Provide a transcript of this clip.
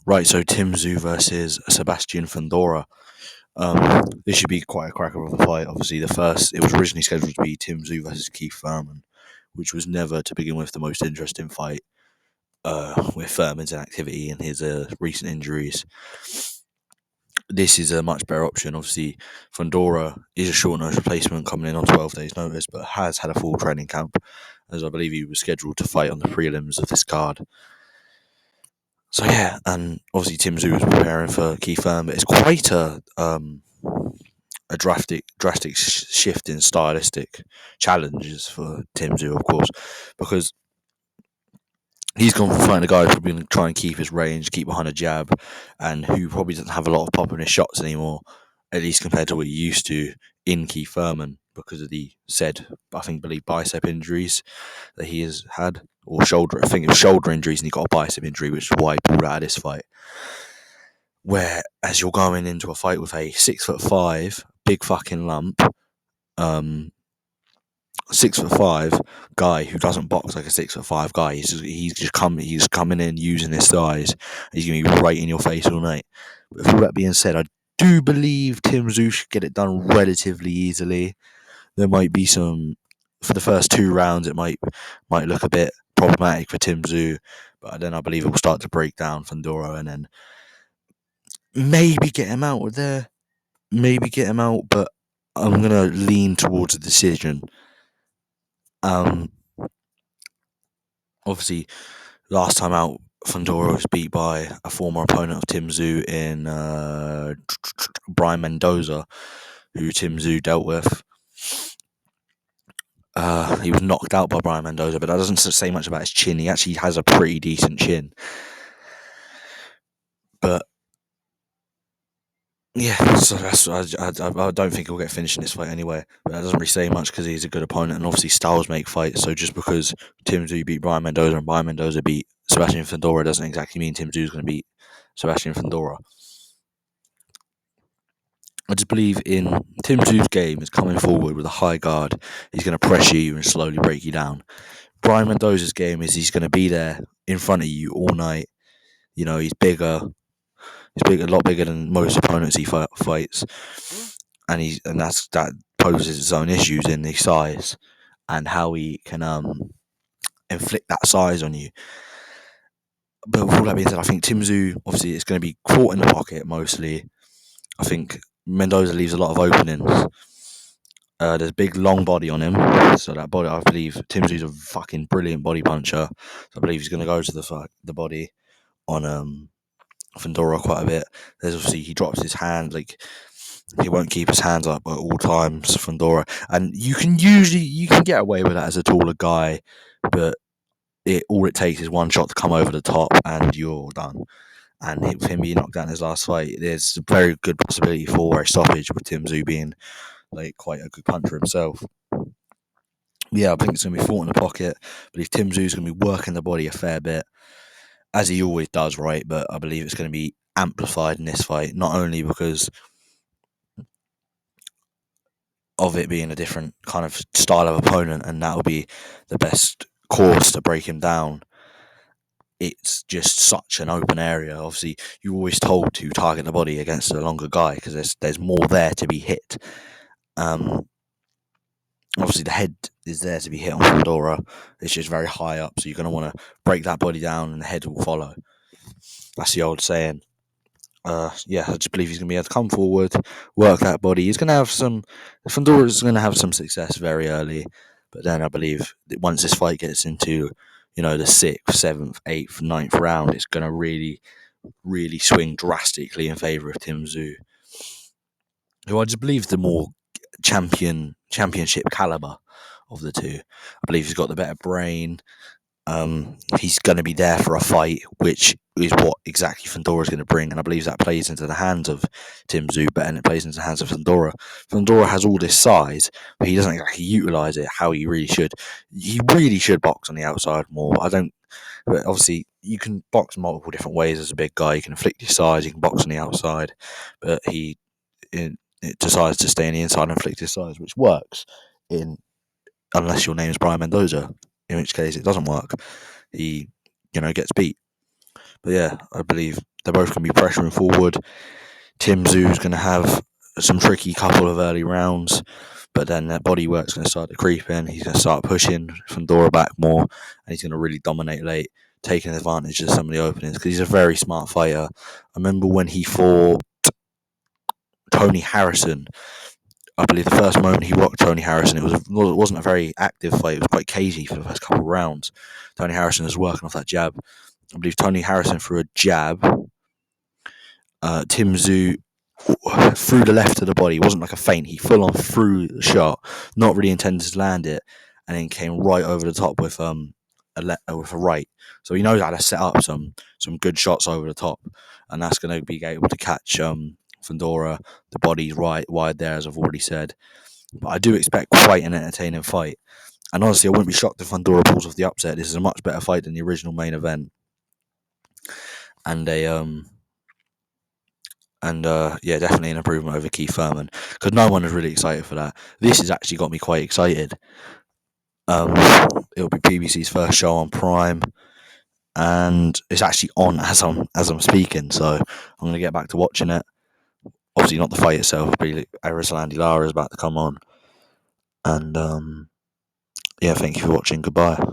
Right, so Tszyu versus Sebastian Fundora. This should be quite a cracker of a fight. Obviously, it was originally scheduled to be Tszyu versus Keith Thurman, which was never, to begin with, the most interesting fight. With Thurman's inactivity and his recent injuries, this is a much better option. Obviously, Fundora is a short notice replacement coming in on 12 days' notice, but has had a full training camp, as I believe he was scheduled to fight on the prelims of this card. So yeah, and obviously Tszyu was preparing for Keith Thurman, but it's quite a drastic shift in stylistic challenges for Tszyu, of course, because he's gone from fighting a guy who's probably going to try and keep his range, keep behind a jab, and who probably doesn't have a lot of pop in his shots anymore, at least compared to what he used to in Keith Thurman, because of the believe bicep injuries that he has had, or shoulder. I think it was shoulder injuries, and he got a bicep injury, which is why he pulled out of this fight. Whereas you're going into a fight with a 6'5", big fucking lump, 6'5" guy who doesn't box like a 6'5" guy. He's coming in using his thighs. He's gonna be right in your face all night. But with all that being said, I do believe Tszyu should get it done relatively easily. There might be some for the first 2 rounds. It might look a bit problematic for Tszyu, but then I believe it will start to break down Fundora, and then maybe get him out of there. Maybe get him out, but I'm gonna lean towards a decision. Obviously, last time out, Fundora was beat by a former opponent of Tszyu in Brian Mendoza, who Tszyu dealt with. He was knocked out by Brian Mendoza, but that doesn't say much about his chin. He actually has a pretty decent chin. But yeah, so I don't think he'll get finished in this fight anyway. But that doesn't really say much because he's a good opponent, and obviously styles make fights. So just because Tszyu beat Brian Mendoza and Brian Mendoza beat Sebastian Fundora doesn't exactly mean Tszyu is going to beat Sebastian Fundora. I just believe in Tszyu's game is coming forward with a high guard. He's going to pressure you and slowly break you down. Brian Mendoza's game is he's going to be there in front of you all night. You know, he's bigger. He's a lot bigger than most opponents he fights, and that poses its own issues in his size and how he can inflict that size on you. But with all that being said, I think Tszyu, obviously, it's going to be caught in the pocket mostly. I think Mendoza leaves a lot of openings. There's a big long body on him, so that body, I believe Tszyu's a fucking brilliant body puncher. So I believe he's going to go to the body on Fundora quite a bit. There's obviously he drops his hands, like he won't keep his hands up at all times, Fundora, and you can get away with that as a taller guy, but all it takes is one shot to come over the top and you're done. And with him being knocked down in his last fight, there's a very good possibility for a stoppage with Tszyu being like quite a good puncher himself. Yeah, I think it's going to be fought in the pocket. I believe Tszyu's going to be working the body a fair bit, as he always does, right? But I believe it's going to be amplified in this fight, not only because of it being a different kind of style of opponent, and that will be the best course to break him down. It's just such an open area. Obviously, you're always told to target the body against a longer guy because there's more there to be hit. Obviously, the head is there to be hit on Fundora. It's just very high up, so you're going to want to break that body down, and the head will follow. That's the old saying. I just believe he's going to be able to come forward, work that body. He's going to have Fundora's going to have some success very early, but then I believe that once this fight gets into, the 6th, 7th, 8th, 9th round, it's going to really, really swing drastically in favour of Tszyu, who I just believe is the more championship caliber of the two. I believe he's got the better brain. He's going to be there for a fight, which is what exactly Fundora is going to bring, and I believe that plays into the hands of Tszyu better than it plays into the hands of Fundora. Fundora has all this size, but he doesn't exactly utilise it how he really should. He really should box on the outside more. But obviously you can box multiple different ways as a big guy. You can inflict your size, you can box on the outside, but it decides to stay on the inside and inflict his size, which works unless your name is Brian Mendoza, in which case it doesn't work. He, gets beat. But yeah, I believe They're both going to be pressuring forward. Tszyu's going to have some tricky couple of early rounds, but then that body work's going to start to creep in. He's going to start pushing Fundora back more, and he's going to really dominate late, taking advantage of some of the openings because he's a very smart fighter. I remember when he fought Tony Harrison. I believe the first moment he rocked Tony Harrison, it wasn't a very active fight. It was quite cagey for the first couple of rounds. Tony Harrison was working off that jab. I believe Tony Harrison threw a jab. Tszyu threw the left to the body. It wasn't like a feint. He full on threw the shot, not really intended to land it, and then came right over the top with with a right. So he knows how to set up some good shots over the top, and that's going to be able to catch Fundora. The body's right wide there, as I've already said. But I do expect quite an entertaining fight. And honestly, I wouldn't be shocked if Fundora pulls off the upset. This is a much better fight than the original main event. And definitely an improvement over Keith Thurman, because no one is really excited for that. This has actually got me quite excited. It'll be PBC's first show on Prime, and it's actually on as I'm speaking. So I'm gonna get back to watching it. Obviously, not the fight itself, but Arislandi Lara is about to come on, and thank you for watching. Goodbye.